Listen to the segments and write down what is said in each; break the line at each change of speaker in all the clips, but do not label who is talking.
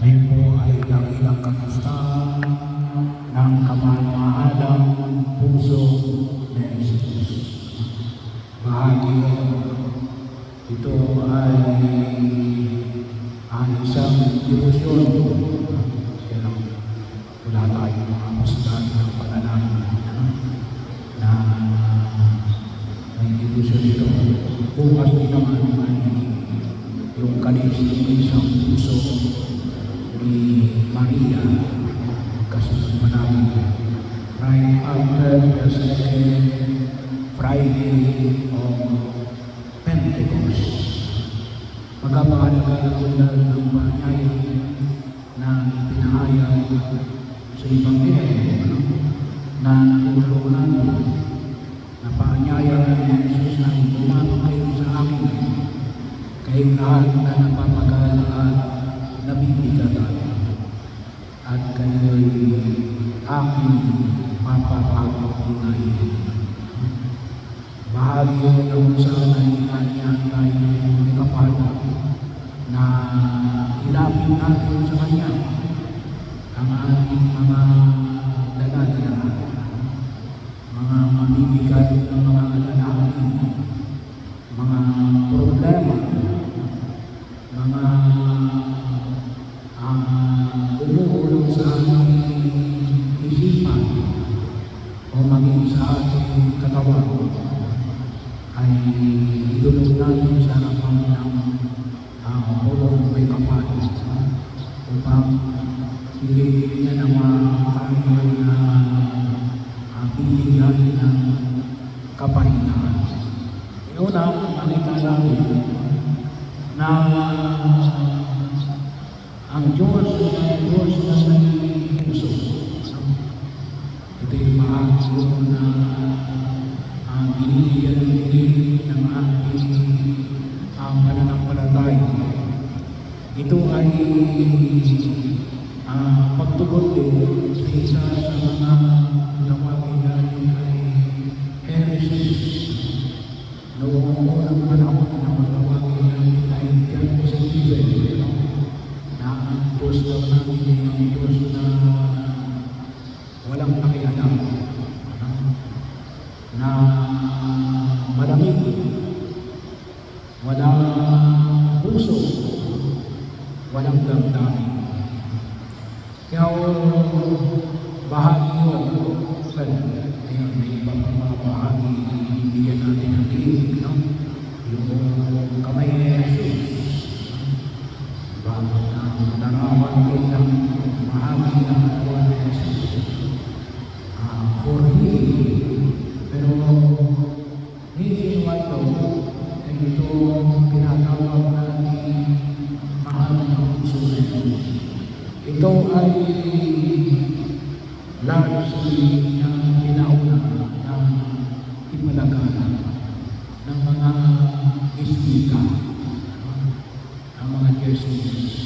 Ngayon po ay dakilang kamusta ng kamahal-mahalang puso ni Jesus. Bahagi ito ay isang devotion. Kaya wala tayong mga pustahan ng panalangin na may devotion ito. Bukas din naman ay yung kanis-isang puso ni Maria kasunod manami right after the second Friday of Pentecost. Magkapahalaga ng panyaya na pinahayag sa Ebanghelyo na natuturo natin na panyaya ni Jesus na lumapit kayo sa akin, kayong lahat na napapagala at nabibigatan, at kayo'y aking mapapagpapinayin. Bahagi yun ang sana inanihan tayo ng kapala na ilapit natin sa Kanya ang ating mga dala-dala, mga mabibigat ng mga alalahanin, mga problema, mga umuulong sa ating isipan o maging sa ating katawan, ay idulog natin sa harapan ng pulong may kapal upang higit niya naman tayo na bibigyan ng kapahinaan. Una, nakita natin na ang Diyos na sa puso. Ito yung mahal na binibigyan ng ating pananampalataya. Ito ay pagtugon din sa isa sa mga tawagin natin ay heresies. Noong unang panahon na matawagin natin ay Catholicism, na ang Diyos daw natin ay ang Diyos na walang pakialam, na malamig, walang puso, walang damdamin. Kaya bahagi yun, may iba pang mga bahagi na ibigyan natin ng tinig, no? Yung kamay ni Jesus, bago na narawan din ng bahagi ng katawan ni Jesus, for healing. Pero hindi ito ay ito pinatawag natin mahal ng puso ni Jesus. Ito ay largely na pinauna ng imalagala ng mga isbita, ang mga Jesus.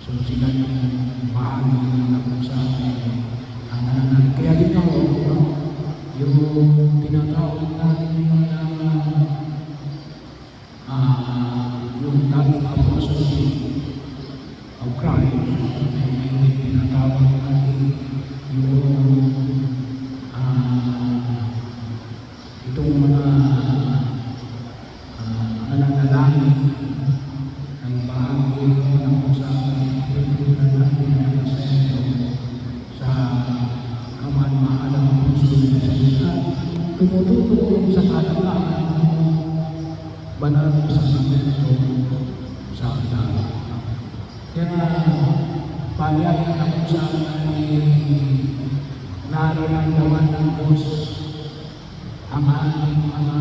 So sila yung bahagi na kung saan ang nananalig. Kaya din ako, yung tinatawag natin yung dating apostles of Christ, yung tinatawag natin yung itong mga nananalangin ay bahagi ng usapan pinagkunan natin ng sentro sa kamahal-mahalang puso ng Jesus. Tumututok sa kalagahan ng banal na sakramento sa altar. Kaya panyaya na kung saan ay nararamdaman ng Diyos ang ating mga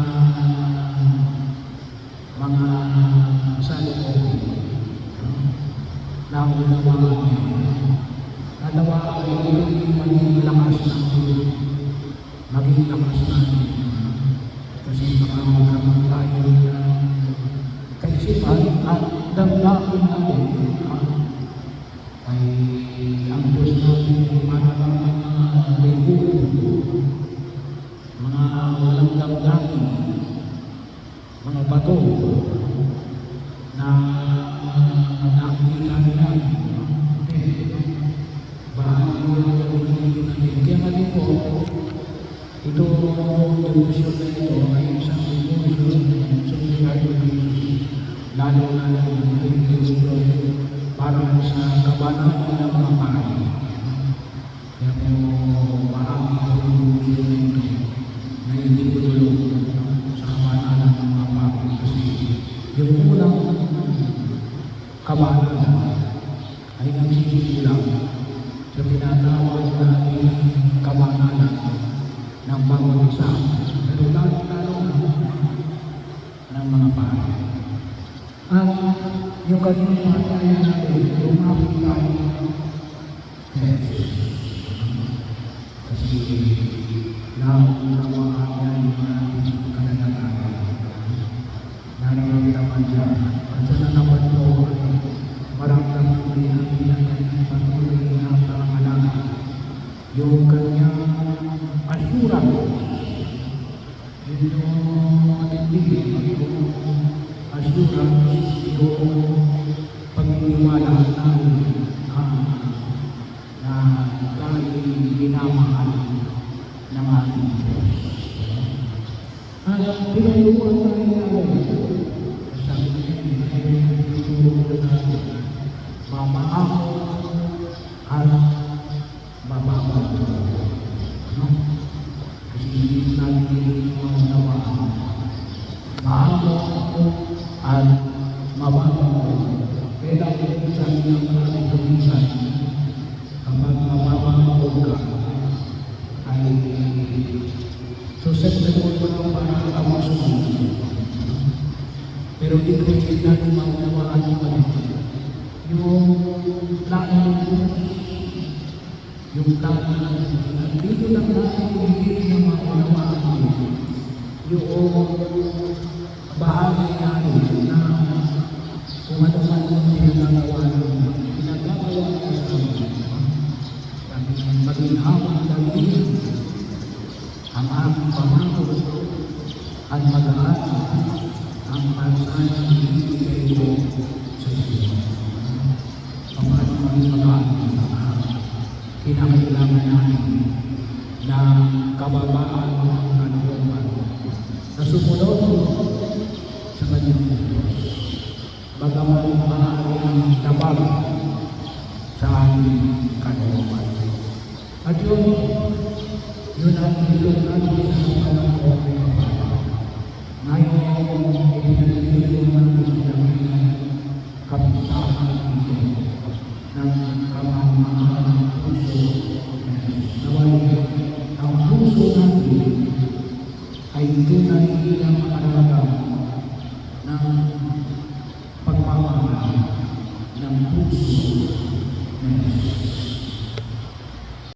salubong na unawaan niya. Nalawa ay maging lakas natin, maging lakas natin. Kasi makakaman tayo ng kaisipan at damdamin natin ay ang Diyos natin ay marami mga lingkod, mga walang damdamin, mga bato na nakikita nila devotion na ito ay isang devotion ng Sunday lalo na yung devotion para sa kabanalan ng mga pari. Kaya po marami po yung devotion na ito na hindi ko tulong sa kabanalan ng mga pari kasi yung unang kabanalan ay nagsisimulang sa tinatawag natin kabanalan ng bawat isa, pero lalo-lalo ng mga pari. At yung kanyang patayan natin, lumapit tayo sa Jesus. Kasi naunawaan niya yung ating kananagalan. Nararamdaman niya. At sa nanaman po ay maramdaman din natin ang kanyang patuloy na pangalaga. Yung kanyang assurance, yung matindi, yung assurance, yung pagtitiwala natin na dahil minamahal ng ating Diyos. At pinaturuan tayo natin, sabi niya, ay pinaturuan natin, mamahal at mababaw. Kasi hindi natin maunawaan. Mahalo at mababaw. Kaya dapat sabi ng maraming tumisan, kapag mababaw ka, ay susceptible mo ng parang kamusunod. Pero di ko hindi natin maunawaan yung plano ng Diyos. Yung plano ng Diyos. At dito lang natin hindi na maunawaan yung bahagi natin na kung ano man yung pinagagawa ng pinagagawa ng sa amin. Maginhawang dalhin ang aking pamako at magaan ang pagsayang ibigay ko sa iyo. Paano maging magaan kinakailangan natin ng kababaan ng kalooban na sumunod sa kanyang Diyos. Bagaman maaaring tabag sa ating kalooban. At yun ang ilong natin sa panahon ng Panginoon. Ngayon, ipinagpilong natin ang kapisahan dito ng kamamahan ng puso. Naway, ang puso natin ay tunay na makaramdam ng